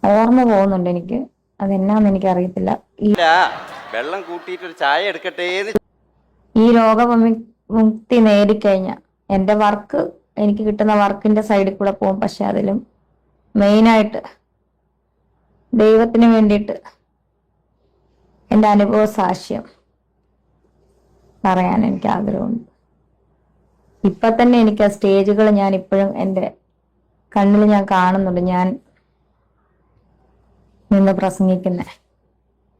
ഓർമ്മ പോകുന്നുണ്ട് എനിക്ക്. അതെന്നാന്ന് എനിക്കറിയത്തില്ല. വെള്ളം കൂട്ടിയിട്ട് ഒരു ചായ എടുക്കട്ടെ. ഈ രോഗമുക്തി നേടിക്കഴിഞ്ഞ എൻ്റെ വർക്ക്, എനിക്ക് കിട്ടുന്ന വർക്കിന്റെ സൈഡിൽ കൂടെ പോകും. പക്ഷെ അതിലും മെയിനായിട്ട് ദൈവത്തിന് വേണ്ടിയിട്ട് എൻ്റെ അനുഭവ സാക്ഷ്യം പറയാൻ എനിക്ക് ആഗ്രഹമുണ്ട്. ഇപ്പൊ തന്നെ എനിക്ക് ആ സ്റ്റേജുകൾ ഞാൻ ഇപ്പോഴും എൻ്റെ കണ്ണിൽ ഞാൻ കാണുന്നുണ്ട്. ഞാൻ നിന്ന് പ്രസംഗിക്കുന്നേ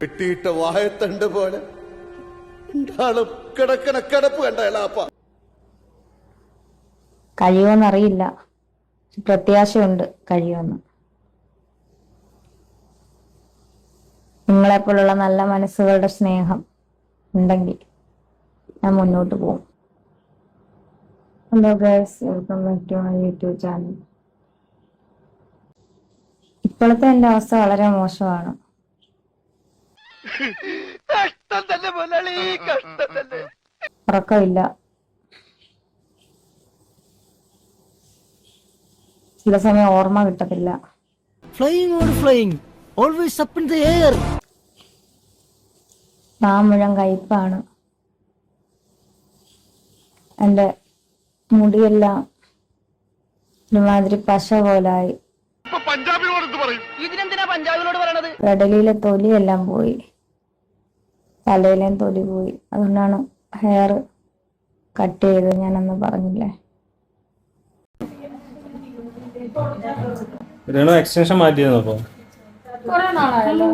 വെട്ടിയിട്ട വായത്തണ്ട് പോലെ കിടക്കണ കിടപ്പ് കണ്ട കഴിയുമെന്നറിയില്ല, പ്രത്യാശയുണ്ട് കഴിയുമെന്ന്. നിങ്ങളെപ്പോലുള്ള നല്ല മനസ്സുകളുടെ സ്നേഹം ഉണ്ടെങ്കിൽ ഞാൻ മുന്നോട്ട് പോകും. Hello guys, welcome back to my YouTube channel. ഇപ്പോഴത്തെ എൻ്റെ അവസ്ഥ വളരെ മോശമാണ്. ഉറക്കമില്ല, ചില സമയം ഓർമ്മ കിട്ടത്തില്ല. മുഴുവൻ കയ്പാണ്. എൻ്റെ മുടിയെല്ലാം ഒരുമാതിരി പശ പോലായി. കടലിലെ തൊലിയെല്ലാം പോയി, തലയിലേം തൊലി പോയി. അതുകൊണ്ടാണ് ഹെയർ കട്ട് ചെയ്ത് ഞാനന്ന് പറഞ്ഞില്ലേ. എക്സ്റ്റൻഷൻ മാറ്റിയത് അപ്പൊ കുറെ നാളായല്ലോ.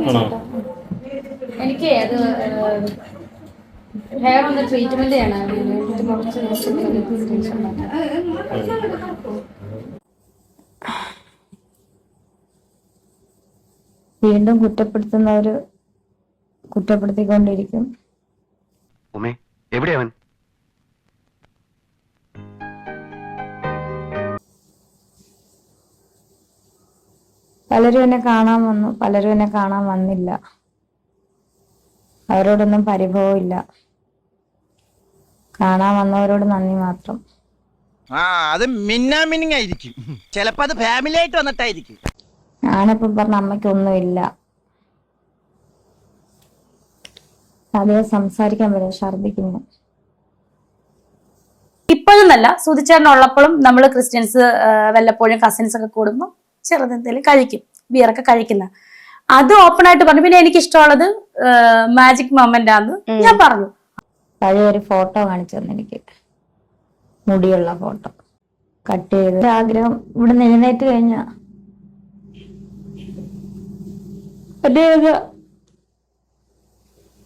എനിക്ക് അത് ഹെയർ ഒന്ന് ട്രീറ്റ്മെന്റ് ചെയ്യണം. വീണ്ടും കുറ്റപ്പെടുത്തുന്നവര് കുറ്റപ്പെടുത്തിക്കൊണ്ടിരിക്കും. എവിടെയവൻ? പലരും എന്നെ കാണാൻ വന്നു, പലരും എന്നെ കാണാൻ വന്നില്ല. അവരോടൊന്നും പരിഭവമില്ല. കാണാൻ വന്നവരോട് നന്ദി മാത്രം. അത് മിന്നാമിനിങ്ങായിരിക്കും, ചിലപ്പോ അത് ഫാമിലി ആയിട്ട് വന്നിട്ടായിരിക്കും. ഞാനിപ്പം പറഞ്ഞ അമ്മയ്ക്കൊന്നുമില്ല. അതേ സംസാരിക്കാൻ വരെ ഛർദിക്കുന്നു. ഇപ്പോഴും നല്ല സുധിച്ചേട്ടൻ ഉള്ളപ്പോഴും നമ്മൾ ക്രിസ്ത്യൻസ് വല്ലപ്പോഴും കസിൻസ് ഒക്കെ കൂടുമ്പോൾ ചെറുതെന്തെങ്കിലും കഴിക്കും, ബിയറൊക്കെ കഴിക്കുന്ന. അത് ഓപ്പൺ ആയിട്ട് പറഞ്ഞു. പിന്നെ എനിക്ക് ഇഷ്ടമുള്ളത് മാജിക് മൊമെന്റ് ആണെന്ന് ഞാൻ പറഞ്ഞു. പഴയ ഒരു ഫോട്ടോ കാണിച്ചു തന്നെ, എനിക്ക് മുടിയുള്ള ഫോട്ടോ കട്ട് ചെയ്ത്. ആഗ്രഹം ഇവിടെ നിന്ന് എഴുന്നേറ്റ് കഴിഞ്ഞ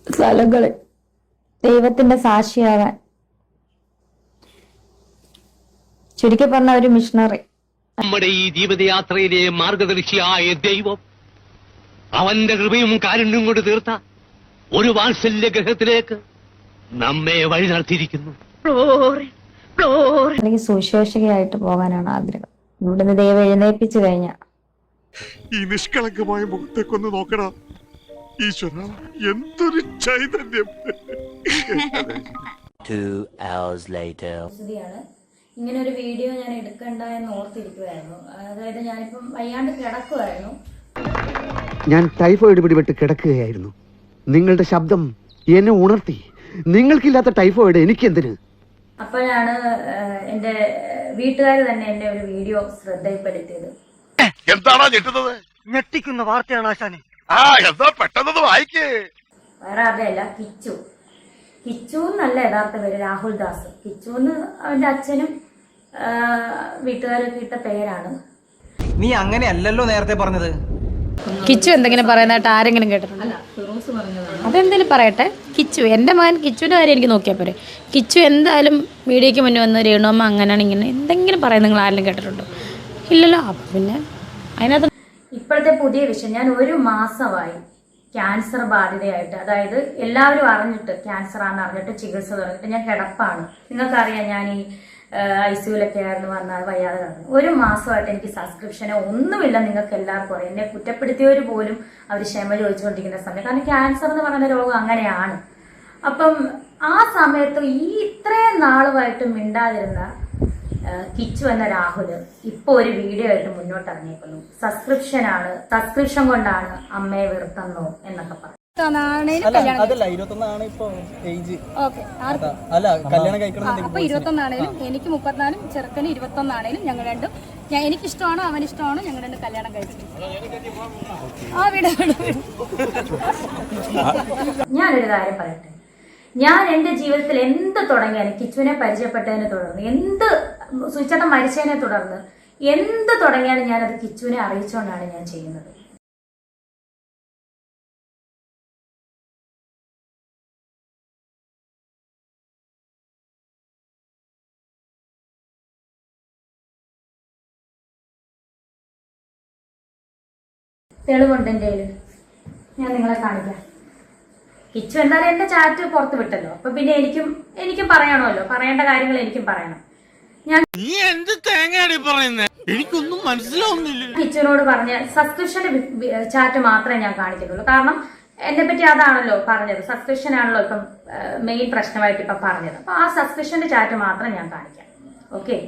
സ്ഥലങ്ങളിൽ ദൈവത്തിന്റെ സാക്ഷിയാകാൻ. ചുരുക്കി പറഞ്ഞ ഒരു മിഷണറി. നമ്മുടെ ഈ ജീവിതയാത്രയിലെ മാർഗദർശിയായ ദൈവം അവന്റെ കൃപയും കാരുണ്യം കൊണ്ട് തീർത്ത ഒരു വാത്സല്യ ഗ്രഹത്തിലേക്ക് നമ്മെ വഴി നടത്തിയിരിക്കുന്നു. അല്ലെങ്കിൽ സുശേഷകയായിട്ട് പോകാനാണ് ആഗ്രഹം. ഇവിടുന്ന് ദൈവം എഴുന്നേൽപ്പിച്ചു കഴിഞ്ഞ ഈ നിഷ്കളങ്കമായ മുഖത്തേക്കൊന്ന് നോക്കടാ ഈശ്വര, എന്തൊരു ചൈതന്യം. 2 hours later. ഇങ്ങനെ ഒരു വീഡിയോ ഞാൻ എടുക്കണ്ട എന്ന് ഓർത്തിരിക്കുവായിരുന്നു. അതായത് ഞാനിപ്പം വയ്യാണ്ട് കിടക്കുമായിരുന്നു. ഞാൻ ടൈഫോയിഡ് പിടിപെട്ട് കിടക്കുകയായിരുന്നു. നിങ്ങളുടെ ശബ്ദം എന്നെ ഉണർത്തി. നിങ്ങൾക്കില്ലാത്ത ടൈഫോയിഡ് എനിക്കെന്തിന്? അപ്പോഴാണ് എൻ്റെ വീട്ടുകാർ തന്നെ എന്നെ ഒരു വീഡിയോ ശ്രദ്ധയിൽപ്പെടുത്തിയത്. എന്താണോ ഞെട്ടുന്നത്? ഞെട്ടിക്കുന്ന വാർത്തയാണ് ആശാനെ. എന്താ പെട്ടെന്ന് വായിക്കേ. വേറെ ആരുടെയല്ല, കിച്ചു. കിച്ചു എന്നല്ല യഥാർത്ഥ പേര്, രാഹുൽ ദാസ്. കിച്ചു എന്ന് അവന്റെ അച്ഛനും വീട്ടുകാരൊക്കെ ഇട്ട പേരാണ്. നീ അങ്ങനെയല്ലല്ലോ നേരത്തെ പറഞ്ഞത്. കിച്ചു എന്തെങ്കിലും പറയുന്നതായിട്ട് ആരെങ്കിലും കേട്ടിട്ടുണ്ടോ? അതെന്തെങ്കിലും പറയട്ടെ. കിച്ചു എൻ്റെ മകൻ, കിച്ചുവിൻ്റെ കാര്യം എനിക്ക് നോക്കിയാൽ പോരെ. കിച്ചു എന്തായാലും മീഡിയയ്ക്ക് മുന്നേ വന്ന് രേണുമ്മ അങ്ങനെയാണ് ഇങ്ങനെ എന്തെങ്കിലും പറയാൻ നിങ്ങൾ ആരെങ്കിലും കേട്ടിട്ടുണ്ടോ? ഇല്ലല്ലോ. അപ്പം പിന്നെ അതിനകത്ത് ഇപ്പോഴത്തെ പുതിയ വിഷയം, ഞാൻ 1 മാസമായി ക്യാൻസർ ബാധിതയായിട്ട്. അതായത് എല്ലാവരും അറിഞ്ഞിട്ട് ക്യാൻസർ ആണെന്ന് അറിഞ്ഞിട്ട് ചികിത്സ തുടങ്ങിയിട്ട് ഞാൻ കിടപ്പാണ്. നിങ്ങൾക്കറിയാം, ഞാൻ ഈ ICUലൊക്കെ ആയിരുന്നു, വന്നാൽ വയ്യാതെ കിടന്നു. 1 മാസമായിട്ട് എനിക്ക് സബ്സ്ക്രിപ്ഷനോ ഒന്നുമില്ല. നിങ്ങൾക്ക് എല്ലാവർക്കും അറിയാം. എന്നെ കുറ്റപ്പെടുത്തിയവർ പോലും അവർ ക്ഷമ ചോദിച്ചുകൊണ്ടിരിക്കുന്ന സമയം. കാരണം ക്യാൻസർ എന്ന് പറയുന്ന രോഗം അങ്ങനെയാണ്. അപ്പം ആ സമയത്ത് ഈ ഇത്രയും നാളുമായിട്ട് മിണ്ടാതിരുന്ന കിച്ചു എന്ന രാഹുൽ ഇപ്പൊ ഒരു വീഡിയോ ആയിട്ട് മുന്നോട്ട് ഇറങ്ങിയിരിക്കുന്നു. സബ്സ്ക്രിപ്ഷൻ കൊണ്ടാണ് അമ്മയെ വെറുത്തന്നോ എന്നൊക്കെ പറഞ്ഞു. അതല്ല 21 ഇപ്പൊ ഏജ്. അല്ല കല്യാണം കഴിക്കണം. അപ്പൊ 21 എനിക്ക് 34 ചെറുക്കന് 21 ഞങ്ങൾ രണ്ടും എനിക്കിഷ്ടമാണോ അവനിഷ്ടമാണോ ഞങ്ങൾ രണ്ടും കല്യാണം കഴിച്ചു. ഞാനൊരു കാര്യം പറയട്ടെ, ഞാൻ എന്റെ ജീവിതത്തിൽ എന്ത് തുടങ്ങിയാലും കിച്ചുവിനെ പരിചയപ്പെട്ടതിനെ തുടർന്ന്, എന്ത് സുചേട്ടൻ മരിച്ചതിനെ തുടർന്ന് എന്ത് തുടങ്ങിയാലും ഞാനത് കിച്ചുവിനെ അറിയിച്ചുകൊണ്ടാണ് ഞാൻ ചെയ്യുന്നത്. തെളിവുണ്ട് എൻ്റെ കയ്യിൽ, ഞാൻ നിങ്ങളെ കാണിക്കാം. കിച്ചു എന്തായാലും എന്റെ ചാറ്റ് പുറത്ത് വിട്ടല്ലോ, അപ്പൊ പിന്നെ എനിക്കും പറയണമല്ലോ, പറയേണ്ട കാര്യങ്ങൾ എനിക്കും പറയണം. ഞാൻ എനിക്കൊന്നും മനസ്സിലാവുന്നില്ല. കിച്ചുവിനോട് പറഞ്ഞ സബ്സ്ക്രിപ്ഷന്റെ ചാറ്റ് മാത്രമേ ഞാൻ കാണിക്കുന്നുള്ളൂ. കാരണം എന്നെ പറ്റി അതാണല്ലോ പറഞ്ഞത്, സബ്സ്ക്രിപ്ഷൻ ആണല്ലോ ഇപ്പം മെയിൻ പ്രശ്നമായിട്ട് ഇപ്പൊ പറഞ്ഞത്. അപ്പൊ ആ സബ്സ്ക്രിപ്ഷന്റെ ചാറ്റ് മാത്രം ഞാൻ കാണിക്കാം. ഓക്കെ,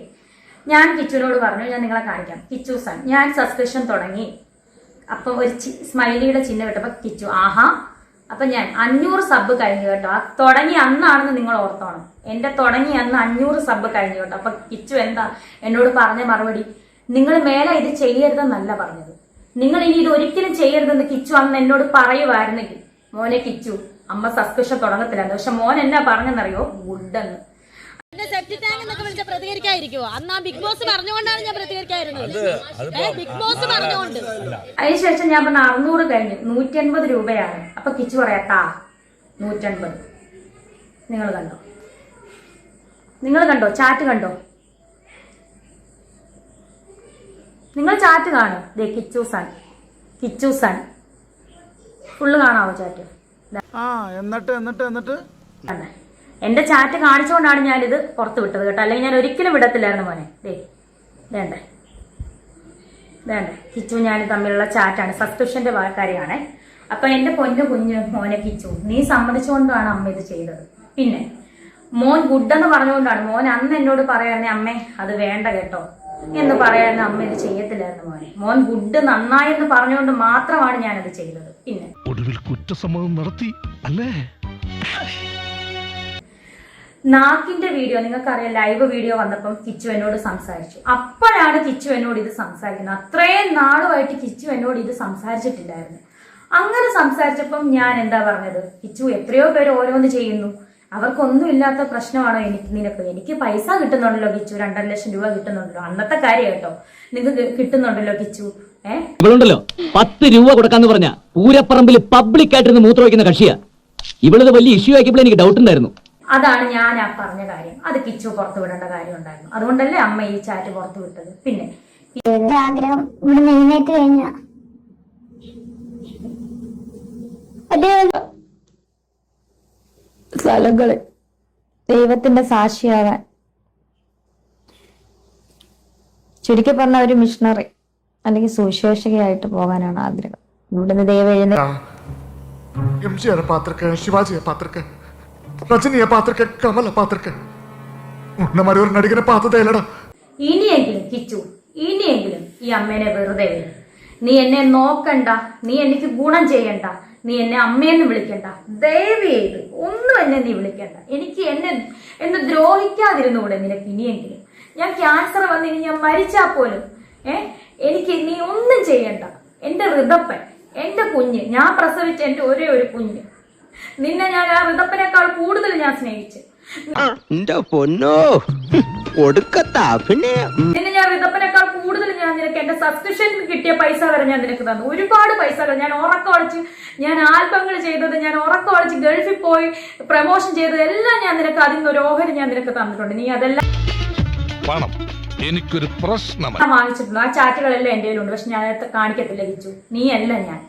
ഞാൻ കിച്ചുവിനോട് പറഞ്ഞു, ഞാൻ നിങ്ങളെ കാണിക്കാം. കിച്ചു സൺ, ഞാൻ സബ്സ്ക്രിപ്ഷൻ തുടങ്ങി, അപ്പൊ ഒരു സ്മൈലിയുടെ ചിഹ്നം ഇട്ടപ്പോ കിച്ചു ആഹാ. അപ്പൊ ഞാൻ 500 സബ് കഴിഞ്ഞു കേട്ടോ. ആ തുടങ്ങി അന്നാണെന്ന് നിങ്ങൾ ഓർത്തോണം, എന്റെ തുടങ്ങി അന്ന് 500 സബ് കഴിഞ്ഞു കേട്ടോ. അപ്പൊ കിച്ചു എന്താ എന്നോട് പറഞ്ഞ മറുപടി, നിങ്ങൾ മേലെ ഇത് ചെയ്യരുതെന്നല്ല പറഞ്ഞത്, നിങ്ങൾ ഇനി ഇത് ഒരിക്കലും ചെയ്യരുതെന്ന് കിച്ചു അന്ന് എന്നോട് പറയുമായിരുന്നെങ്കിൽ, മോനെ കിച്ചു അമ്മ സബ്സ്ക്രിപ്ഷൻ തുടങ്ങത്തില്ലായിരുന്നു. പക്ഷെ മോൻ എന്നാ പറഞ്ഞെന്നറിയോ, ഗുഡെന്ന്. സെപ്റ്റി ടാങ്ക് എന്നൊക്കെ വിളിച്ച പ്രതികരിക്കാതിരിക്കുവോ? അന്ന് ആ ബിഗ് ബോസ് പറഞ്ഞുകൊണ്ടാണ് ഞാൻ പ്രതികരിക്കായിരുന്നത്. ബിഗ് ബോസ് പറഞ്ഞുകൊണ്ട്. അതിനുശേഷം ഞാൻ പറഞ്ഞ 600 കഴിഞ്ഞു, 180 രൂപയാണ്. അപ്പൊ കിച്ചു പറയാത്താ 180. നിങ്ങൾ കണ്ടോ ചാറ്റ് കണ്ടോ? നിങ്ങൾ ചാറ്റ് കാണും. ദേ കിച്ചു സൺ ഫുള്ള് കാണാവോ ചാറ്റ്? എന്നിട്ട് എന്റെ ചാറ്റ് കാണിച്ചുകൊണ്ടാണ് ഞാനിത് പുറത്ത് വിട്ടത് കേട്ടോ, അല്ലെങ്കിൽ ഞാൻ ഒരിക്കലും വിടത്തില്ലായിരുന്നു മോനെ. വേണ്ടേ കിച്ചു ഞാൻ തമ്മിലുള്ള ചാറ്റാണ്, സബ്സ്ക്രിപ്ഷന്റെ കാര്യമാണേ. അപ്പൊ എന്റെ പൊന്നു കുഞ്ഞു മോനെ കിച്ചു, നീ സമ്മതിച്ചുകൊണ്ടാണ് അമ്മ ഇത് ചെയ്തത്. പിന്നെ മോൻ ഗുഡെന്ന് പറഞ്ഞുകൊണ്ടാണ്, മോൻ അന്ന് എന്നോട് പറയായിരുന്നേ അമ്മേ അത് വേണ്ട കേട്ടോ എന്ന് പറയായിരുന്നു, അമ്മ ഇത് ചെയ്യത്തില്ലായിരുന്നു മോനെ. മോൻ ഗുഡ് നന്നായി എന്ന് പറഞ്ഞുകൊണ്ട് മാത്രമാണ് ഞാനത് ചെയ്തത്. പിന്നെ ഒടുവിൽ കുറ്റസമ്മതം നടത്തി അല്ലേ? നാക്കിന്റെ വീഡിയോ നിങ്ങൾക്കറിയാം, ലൈവ് വീഡിയോ വന്നപ്പം കിച്ചു എന്നോട് സംസാരിച്ചു. അപ്പോഴാണ് കിച്ചു എന്നോട് ഇത് സംസാരിക്കുന്നത്. അത്രയും നാളുമായിട്ട് കിച്ചു എന്നോട് ഇത് സംസാരിച്ചിട്ടില്ലായിരുന്നു. അങ്ങനെ സംസാരിച്ചപ്പം ഞാൻ എന്താ പറഞ്ഞത്, കിച്ചു എത്രയോ പേര് ഓരോന്ന് ചെയ്യുന്നു, അവർക്കൊന്നും ഇല്ലാത്ത പ്രശ്നമാണോ നിനക്ക്? എനിക്ക് പൈസ കിട്ടുന്നുണ്ടല്ലോ കിച്ചു, 2.5 ലക്ഷം രൂപ കിട്ടുന്നുണ്ടല്ലോ, അന്നത്തെ കാര്യം കേട്ടോ. നിങ്ങൾക്ക് കിട്ടുന്നുണ്ടല്ലോ കിച്ചു. ഇവളുണ്ടല്ലോ 10 രൂപ കൊടുക്കാന്ന് പറഞ്ഞ പൂരപ്പറമ്പിൽ പബ്ലിക് ആയിട്ടിരുന്ന് മൂത്രവയ്ക്കുന്ന കക്ഷിയാ. ഇവളത് വലിയ ഇഷ്യൂ ആക്കിയപ്പോൾ എനിക്ക് ഡൗട്ട് ഉണ്ടായിരുന്നു. അതാണ് ഞാൻ ആ പറഞ്ഞ കാര്യം. അത് കിച്ചു പുറത്തു വിടേണ്ട കാര്യം ഉണ്ടായിരുന്നു. അതുകൊണ്ടല്ലേ അമ്മ ഈ ചാറ്റ് പുറത്തു വിട്ടത്. പിന്നെ ആഗ്രഹം ഇവിടെ എഴുന്നേറ്റ് കഴിഞ്ഞ സ്ഥലങ്ങള് ദൈവത്തിന്റെ സാക്ഷിയാവാൻ, ചുരുക്കി പറഞ്ഞ ഒരു മിഷണറി അല്ലെങ്കിൽ സുവിശേഷകയായിട്ട് പോകാനാണ് ആഗ്രഹം. ഇവിടുന്ന് ദൈവം MGR ಪಾತ್ರಕ್ಕೆ, ಶಿವಾಜಿಯ ಪಾತ್ರಕ್ಕೆ, ರಜನಿಯ ಪಾತ್ರಕ್ಕೆ, ಕಮಲ ಪಾತ್ರಕ್ಕೆ ഉന്ന മാറി ഒരു നടികനെ പാത്തതേ ഇല്ലടാ. ഇനിയെങ്കിലും കിച്ചു, ഇനിയെങ്കിലും ഈ അമ്മേനെ വെറുതെ വിട്. നീ എന്നെ നോക്കണ്ട, നീ എനിക്ക് ഗുണം ചെയ്യണ്ട, നീ എന്നെ അമ്മയെന്ന് വിളിക്കണ്ട, ദയവ് ചെയ്ത് ഒന്നും എന്നെ നീ വിളിക്കണ്ട. എനിക്ക് എന്നെ ദ്രോഹിക്കാതിരുന്നുകൂടെ നിനക്ക് ഇനിയെങ്കിലും? ഞാൻ ക്യാൻസർ വന്ന് ഇനി ഞാൻ മരിച്ചാൽ പോലും എനിക്ക് നീ ഒന്നും ചെയ്യണ്ട. എന്റെ ഋതപ്പൻ, എന്റെ കുഞ്ഞ്, ഞാൻ പ്രസവിച്ച എന്റെ ഒരേ ഒരു കുഞ്ഞ്, നിന്നെ ഞാൻ ആ ഋതപ്പനേക്കാൾ കൂടുതൽ ഞാൻ സ്നേഹിച്ചു. നിന്നെ ഞാൻ ഋതപ്പനേക്കാൾ കൂടുതൽ ഞാൻ നിനക്ക് എന്റെ സബ്സ്ക്രിപ്ഷൻ കിട്ടിയ പൈസ വരെ ഞാൻ നിനക്ക് തന്നു. ഒരുപാട് പൈസകൾ ഞാൻ ഉറക്കമൊളിച്ച്, ഞാൻ ആൽബങ്ങൾ ചെയ്തത്, ഞാൻ ഉറക്കമൊളിച്ച് ഗൾഫിൽ പോയി പ്രമോഷൻ ചെയ്തത് എല്ലാം ഞാൻ നിനക്ക് അതിൽ നിന്ന് ഒരു ഓഹരി ഞാൻ നിനക്ക് തന്നിട്ടുണ്ട്. നീ അതെല്ലാം എനിക്കൊരു പ്രശ്നം വാങ്ങിച്ചിട്ടുണ്ട്. ആ ചാറ്റുകളെല്ലാം എന്റെ കയ്യിലുണ്ട്. പക്ഷെ ഞാൻ കാണിക്കത്തില്ല കിച്ചു. നീ അല്ല ഞാൻ.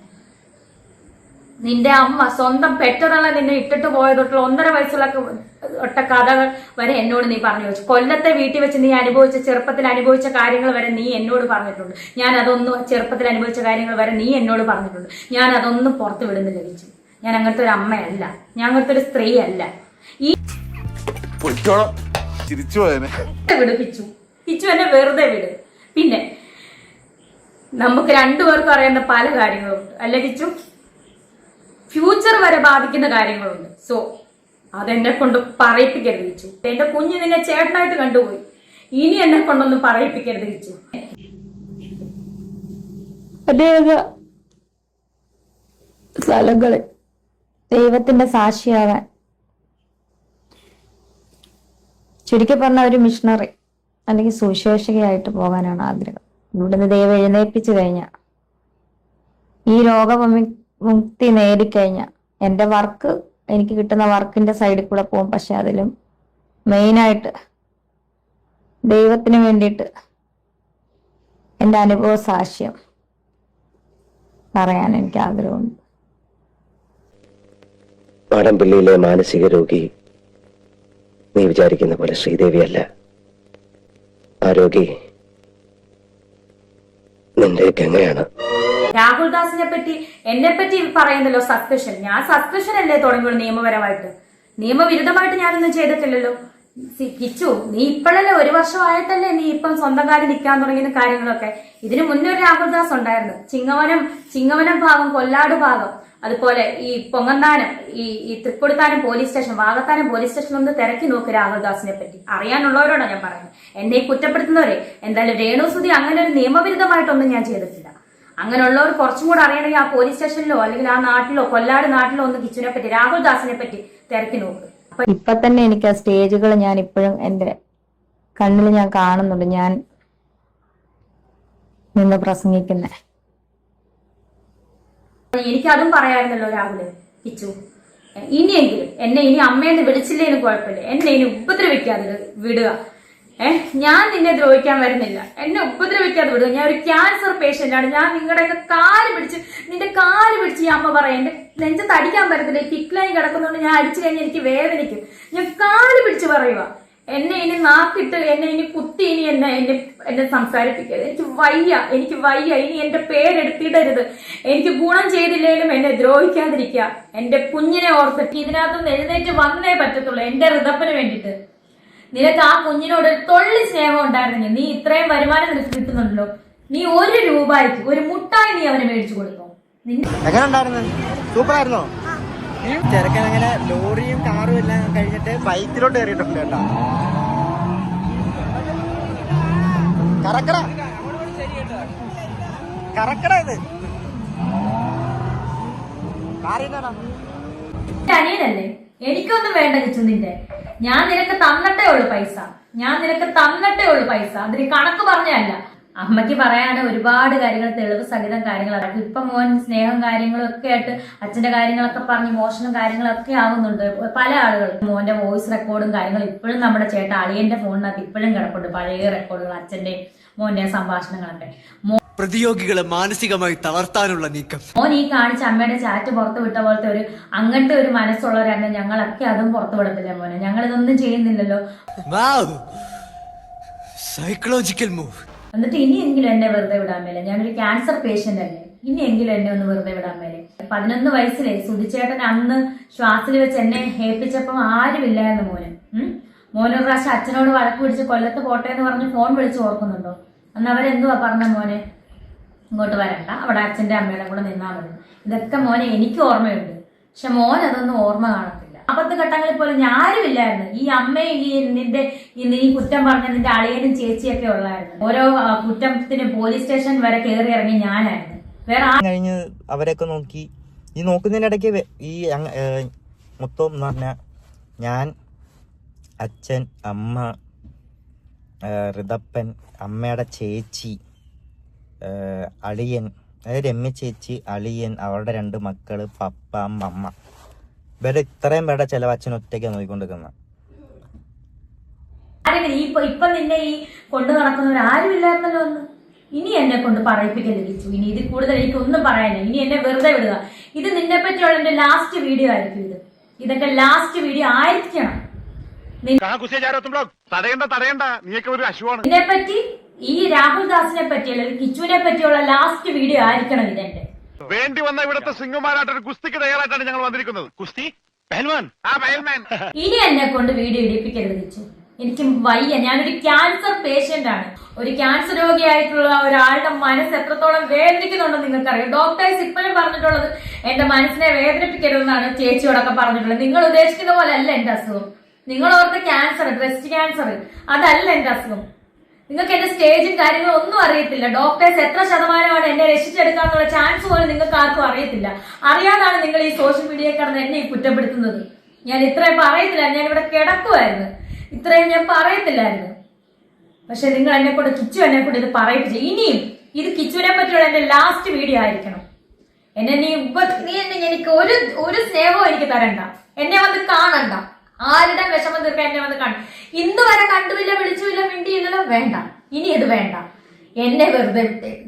നിന്റെ അമ്മ സ്വന്തം പെറ്റതള്ള നിന്നെ ഇട്ടിട്ട് പോയതൊട്ടുള്ള 1.5 വയസ്സുള്ള ഒട്ട കഥകൾ വരെ എന്നോട് നീ പറഞ്ഞു വെച്ചു. കൊല്ലത്തെ വീട്ടിൽ വെച്ച് നീ ചെറുപ്പത്തിൽ അനുഭവിച്ച കാര്യങ്ങൾ വരെ നീ എന്നോട് പറഞ്ഞിട്ടുണ്ട്. ഞാൻ അതൊന്നും ചെറുപ്പത്തിൽ അനുഭവിച്ച കാര്യങ്ങൾ വരെ നീ എന്നോട് പറഞ്ഞിട്ടുണ്ട്. ഞാൻ അതൊന്നും പുറത്തു വിടുന്നില്ല കിച്ചു. ഞാൻ അങ്ങനത്തെ ഒരു അമ്മയല്ല, ഞാൻ അങ്ങനത്തെ ഒരു സ്ത്രീ അല്ല. ഈ വിടുപ്പിച്ചു കിച്ചു എന്നെ വെറുതെ വിട്. പിന്നെ നമുക്ക് രണ്ടുപേർക്കും അറിയുന്ന പല കാര്യങ്ങളുണ്ട് അല്ലെ കിച്ചു? ഫ്യൂച്ചർ വരെ ബാധിക്കുന്ന കാര്യങ്ങളുണ്ട്. സോ അതെന്നെ കൊണ്ട് പറയിപ്പിക്കരുത് കിച്ചു. എന്റെ കുഞ്ഞ് നിന്നെ ചേട്ടനായിട്ട് കണ്ടുപോയി, ഇനി എന്നെ കൊണ്ടൊന്നും പറയിപ്പിക്കരുത് കിച്ചു. സ്ഥലങ്ങള് ദൈവത്തിന്റെ സാക്ഷിയാവാൻ, ചുരുക്കി പറഞ്ഞ ഒരു മിഷണറി അല്ലെങ്കിൽ സുവിശേഷകയായിട്ട് പോകാനാണ് ആഗ്രഹം. ഇവിടുന്ന് ദൈവം എഴുന്നേൽപ്പിച്ചു കഴിഞ്ഞാൽ, ഈ രോഗമുക്തി നേടിക്കഴിഞ്ഞാൽ എൻ്റെ വർക്ക്, എനിക്ക് കിട്ടുന്ന വർക്കിന്റെ സൈഡിൽ കൂടെ പോകും. പക്ഷെ അതിലും മെയിനായിട്ട് ദൈവത്തിന് വേണ്ടിയിട്ട് എൻ്റെ അനുഭവ സാക്ഷ്യം പറയാൻ എനിക്ക് ആഗ്രഹമുണ്ട്. മാടമ്പിള്ളിയിലെ മാനസിക രോഗി നീ വിചാരിക്കുന്ന പോലെ ശ്രീദേവിയല്ല. ആ രോഗി നിന്റെ ഗംഗയാണ്. രാഹുൽ ദാസിനെ പറ്റി എന്നെ പറ്റി പറയുന്നല്ലോ സസ്പെൻഷൻ. ഞാൻ സസ്പെൻഷൻ അല്ലേ തുടങ്ങിയുള്ളൂ നിയമപരമായിട്ട്. നിയമവിരുദ്ധമായിട്ട് ഞാനൊന്നും ചെയ്തിട്ടില്ലല്ലോ. കിച്ചു, നീ ഇപ്പോഴല്ലേ, 1 വർഷമായിട്ടല്ലേ നീ ഇപ്പം സ്വന്തം കാര്യം നിൽക്കാൻ തുടങ്ങിയ കാര്യങ്ങളൊക്കെ. ഇതിനു മുന്നേ ഒരു രാഹുൽ ദാസ് ഉണ്ടായിരുന്നു. ചിങ്ങവനം ഭാഗം, കൊല്ലാട് ഭാഗം, അതുപോലെ ഈ പൊങ്ങന്താനം, ഈ Thrikkoduthanam police station, Vakathanam police station ഒന്ന് തിരക്കി നോക്ക് രാഹുൽ ദാസിനെ പറ്റി. അറിയാനുള്ളവരോടാണ് ഞാൻ പറയുന്നത്. എന്നെ കുറ്റപ്പെടുത്തുന്നവരെ. എന്തായാലും രേണുസുതി അങ്ങനെ ഒരു നിയമവിരുദ്ധമായിട്ടൊന്നും ഞാൻ ചെയ്തിട്ടില്ല. അങ്ങനെയുള്ളവർ കുറച്ചും കൂടെ അറിയണമെങ്കിൽ ആ പോലീസ് സ്റ്റേഷനിലോ അല്ലെങ്കിൽ ആ നാട്ടിലോ, കൊല്ലാട് നാട്ടിലോ ഒന്ന് കിച്ചുവിനെ പറ്റി, രാഹുൽ ദാസിനെ പറ്റി തിരക്കി നോക്ക്. ഇപ്പൊ തന്നെ എനിക്ക് ആ സ്റ്റേജുകൾ ഞാൻ ഇപ്പോഴും എന്റെ കണ്ണിൽ ഞാൻ കാണുന്നുണ്ട്. ഞാൻ നിന്ന് പ്രസംഗിക്കുന്നേ. എനിക്കതും പറയാമായിരുന്നല്ലോ രാഹുല്. കിച്ചു, ഇനിയെങ്കിലും എന്നെ ഇനി അമ്മയെന്ന് വിളിച്ചില്ലേലും കുഴപ്പമില്ല, എന്നെ ഇനി ഉപദ്രവിക്കാതെ വിടുക. ഞാൻ നിന്നെ ദ്രോഹിക്കാൻ വരുന്നില്ല, എന്നെ ഉപദ്രവിക്കാതെ വിടുക. ഞാൻ ഒരു ക്യാൻസർ പേഷ്യന്റ് ആണ്. ഞാൻ നിങ്ങളുടെയൊക്കെ നിന്റെ കാല് പിടിച്ച് ഈ അമ്മ പറയാം. എന്റെ നെഞ്ചത്ത് അടിക്കാൻ പറ്റത്തില്ല, കിക്ക് ലൈൻ കിടക്കുന്നതുകൊണ്ട് ഞാൻ അടിച്ചു കഴിഞ്ഞാൽ എനിക്ക് വേദനിക്കും. ഞാൻ കാല് പിടിച്ച് പറയുക. എന്നെ ഇനി നാക്കിട്ട്, എന്നെ ഇനി കുത്തി, ഇനി എന്നെ സംസാരിപ്പിക്കരുത്. എനിക്ക് വയ്യ. ഇനി എന്റെ പേരെടുത്തിടരുത്. എനിക്ക് ഗുണം ചെയ്തില്ലേലും എന്നെ ദ്രോഹിക്കാതിരിക്കുക. എന്റെ കുഞ്ഞിനെ ഓർത്തിട്ട് ഇതിനകത്തൊന്ന് എഴുന്നേറ്റ് വന്നേ പറ്റത്തുള്ളൂ എന്റെ ഋതപ്പന് വേണ്ടിയിട്ട്. നിനക്ക് ആ കുഞ്ഞിനോട് ഒരു തൊള്ളി സ്നേഹം ഉണ്ടായിരുന്നെങ്കിൽ, നീ ഇത്രയും വരുമാനം നിനക്ക് കിട്ടുന്നുണ്ടല്ലോ, നീ 1 രൂപയ്ക്ക് ഒരു മുട്ടായി നീ അവന് മേടിച്ചു കൊടുത്തോ? സൂപ്പറായിരുന്നോ? ചെറുക്കൻ അങ്ങനെ ലോറിയും കാറും എല്ലാം കഴിഞ്ഞിട്ട് ബൈക്കിലോട്ട് കയറിയിട്ടുണ്ട് കേട്ടോ. കറക്കട ഇത് അനിയനല്ലേ? എനിക്കൊന്നും വേണ്ട കിച്ചു നിന്റെ. ഞാൻ നിനക്ക് തന്നിട്ടേ ഉള്ളു പൈസ. അതിന് കണക്ക് പറഞ്ഞല്ല. അമ്മയ്ക്ക് പറയാന് ഒരുപാട് കാര്യങ്ങൾ, തെളിവ് സഹിതം കാര്യങ്ങൾ അടക്കും. ഇപ്പൊ മോൻ സ്നേഹം കാര്യങ്ങളും ഒക്കെ ആയിട്ട് അച്ഛന്റെ കാര്യങ്ങളൊക്കെ പറഞ്ഞ് മോഷണം കാര്യങ്ങളൊക്കെ ആവുന്നുണ്ട് പല ആളുകൾ. മോന്റെ വോയിസ് റെക്കോർഡും കാര്യങ്ങളും ഇപ്പോഴും നമ്മുടെ ചേട്ടൻ അളിയന്റെ ഫോണിനകത്ത് ഇപ്പോഴും കിടപ്പുണ്ട്, പഴയ റെക്കോർഡുകൾ, അച്ഛന്റെ മോന്റെ സംഭാഷണങ്ങളൊക്കെ. പ്രതിയോഗികളെ മാനസികമായി തളർത്താനുള്ള നീക്കം. മോൻ ഈ കാണിച്ച അമ്മയുടെ ചാറ്റ് പുറത്തു വിട്ട പോലത്തെ അങ്ങനത്തെ ഒരു മനസ്സുള്ളവരാണ് ഞങ്ങളൊക്കെ. അതും പുറത്തു വിടത്തില്ല മോനെ. ഞങ്ങൾ ഇതൊന്നും ചെയ്യുന്നില്ലല്ലോ. Psychological move. എന്നിട്ട് ഇനിയെങ്കിലും എന്നെ വെറുതെ വിടാൻ മേലെ. ഞാനൊരു ക്യാൻസർ പേഷ്യന്റ് അല്ലേ, ഇനിയെങ്കിലും എന്നെ ഒന്ന് വെറുതെ വിടാൻ മേലെ. 11 വയസ്സിലെ സുധിച്ചേട്ടൻ അന്ന് ശ്വാസിൽ വെച്ച് എന്നെ ഏൽപ്പിച്ചപ്പം ആരുമില്ലായിരുന്നു മോനൊരു പ്രാവശ്യം അച്ഛനോട് വഴക്ക് പിടിച്ച് കൊല്ലത്ത് പോട്ടെ എന്ന് പറഞ്ഞ് ഫോൺ വിളിച്ച് ഓർക്കുന്നുണ്ടോ? അന്ന് അവരെന്തുവാ പറഞ്ഞ, മോനെ ഇങ്ങോട്ട് വരണ്ട, അവിടെ അച്ഛന്റെ അമ്മയുടെ കൂടെ നിന്നാ മതി. ഇതൊക്കെ മോനെ എനിക്ക് ഓർമ്മയുണ്ട്. പക്ഷെ മോൻ അതൊന്നും ഓർമ്മ കാണത്തില്ല. അബദ്ധ ഘട്ടങ്ങളിൽ പോലും ഞാരുമില്ലായിരുന്നു. ഈ അമ്മയും നീ കുറ്റം പറഞ്ഞ നിന്റെ അളിയനും ചേച്ചിയൊക്കെ ഉള്ളായിരുന്നു. ഓരോ കുറ്റത്തിനും പോലീസ് സ്റ്റേഷൻ വരെ കയറി ഇറങ്ങി ഞാനായിരുന്നു. വേറെ കഴിഞ്ഞ് അവരെയൊക്കെ നോക്കി ഈ നോക്കുന്നതിന്റെ ഇടയ്ക്ക് ഈ മൊത്തം എന്ന് പറഞ്ഞാൽ ഞാൻ, അച്ഛൻ, അമ്മ, ഋതപ്പൻ, അമ്മയുടെ ചേച്ചി, അളിയൻ, അതായത് രമ്യ ചേച്ചി, അളിയൻ, അവരുടെ 2 മക്കള്, പപ്പ, അമ്മ, ഇവരുടെ ഇത്രയും പേരുടെ ചെലവ് അച്ഛൻ ഒറ്റയ്ക്കാണ് നോക്കിക്കൊണ്ടിരിക്കുന്നത്. ഇപ്പൊ നിന്നെ ഈ കൊണ്ടു നടക്കുന്നവർ ആരും ഇല്ലായിരുന്നല്ലോ ഒന്ന്. ഇനി എന്നെ കൊണ്ട് പറയിപ്പിക്കല്ലേ കിച്ചു. ഇനി ഇതിൽ കൂടുതൽ എനിക്കൊന്നും പറയാനില്ല. ഇനി എന്നെ വെറുതെ വിടുക. ഇത് നിന്നെ പറ്റിയുള്ള എന്റെ ലാസ്റ്റ് വീഡിയോ ആയിരിക്കും. ഇതൊക്കെ ലാസ്റ്റ് വീഡിയോ ആയിരിക്കണം. ഇതിനെപ്പറ്റി, ഈ രാഹുൽ ദാസിനെ പറ്റി അല്ലെങ്കിൽ കിച്ചുവിനെ പറ്റിയുള്ള ലാസ്റ്റ് വീഡിയോ ആയിരിക്കണം ഇതെന്റെ. വേണ്ടി വന്ന ഇവിടുത്തെ സിംഗുമാരായിട്ട് ഒരു കുസ്തിക്ക് തയ്യാറായിട്ടാണ് ഞങ്ങൾ വന്നിരിക്കുന്നത്. കുസ്തി ഇനി എന്നെ കൊണ്ട് വീഡിയോ ഇടിപ്പിക്കരുത് കിച്ചു. എനിക്ക് വയ്യ. ഞാനൊരു ക്യാൻസർ പേഷ്യന്റ് ആണ്. ഒരു ക്യാൻസർ രോഗിയായിട്ടുള്ള ഒരാളുടെ മനസ്സ് എത്രത്തോളം വേദനിക്കുന്നുണ്ടെന്ന് നിങ്ങൾക്കറിയാം. ഡോക്ടേഴ്സ് ഇപ്പോഴും പറഞ്ഞിട്ടുള്ളത് എന്റെ മനസ്സിനെ വേദനിപ്പിക്കരുതെന്നാണ് ചേച്ചിയോടൊക്കെ പറഞ്ഞിട്ടുള്ളത്. നിങ്ങൾ ഉദ്ദേശിക്കുന്ന പോലെ അല്ല എന്റെ അസുഖം. നിങ്ങൾ ഓർത്ത ക്യാൻസർ, ബ്രസ്റ്റ് ക്യാൻസർ, അതല്ല എന്റെ അസുഖം. നിങ്ങൾക്ക് എന്റെ സ്റ്റേജും കാര്യങ്ങളും ഒന്നും അറിയത്തില്ല. ഡോക്ടേഴ്സ് എത്ര ശതമാനമാണ് എന്നെ രക്ഷിച്ചെടുക്കാന്നുള്ള ചാൻസ് പോലും നിങ്ങൾക്ക് ആർക്കും അറിയത്തില്ല. അറിയാതാണ് നിങ്ങൾ ഈ സോഷ്യൽ മീഡിയയിൽ കിടന്ന് എന്നെ കുറ്റപ്പെടുത്തുന്നത്. ഞാൻ ഇത്രയും പറയത്തില്ല, ഞാൻ ഇവിടെ കിടക്കുമായിരുന്നു, ഇത്രയും ഞാൻ പറയത്തില്ലായിരുന്നു. പക്ഷെ നിങ്ങൾ എന്നെ കൊണ്ട്, കിച്ചു എന്നെ കൊണ്ട് ഇത് പറയിപ്പിച്ചു. ഇനിയും ഇത് കിച്ചുവിനെ പറ്റിയുള്ള എന്റെ ലാസ്റ്റ് വീഡിയോ ആയിരിക്കണം. എന്നെ നീ എനിക്ക് ഒരു സ്നേഹവും എനിക്ക് തരണ്ട. എന്നെ വന്ന് കാണണ്ട. ആരുടെ വിഷമം തീർക്കാൻ എന്നെ വന്ന് കാണും. ഇന്ന് വരെ കണ്ടുമില്ല, വിളിച്ചുമില്ല, മിണ്ടിയില്ലല്ലോ. വേണ്ട, ഇനി ഇത് വേണ്ട. എന്നെ വെറുതെ വിട്ടേക്ക്.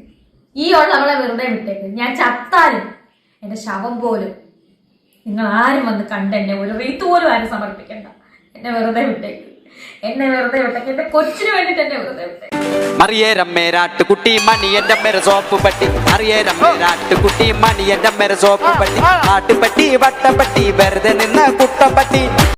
ഈ ഉള്ളവളെ വെറുതെ വിട്ടേക്ക്. ഞാൻ ചത്താലും എന്റെ ശവം പോലും നിങ്ങൾ ആരും വന്ന് കണ്ട് എന്നെ ഒരു റീത്ത് പോലും ആരും സമർപ്പിക്കണ്ട. എന്നെ വെറുതെ വിട്ടേക്ക്. എന്നെ വെറുതെ വിട്ടേക്ക്. എന്റെ കൊച്ചിന് വേണ്ടിട്ട് എന്നെ വെറുതെ വിട്ടേക്ക്. കുട്ടി മണി എന്റെ മേരെ സോപ്പ് പട്ടി, കുട്ടി മണി എന്റെ മേരെ സോപ്പ് പട്ടി, ആട്ടുപട്ടി വട്ടപ്പട്ടി വെറുതെ നിന്ന് കുട്ടപ്പട്ടി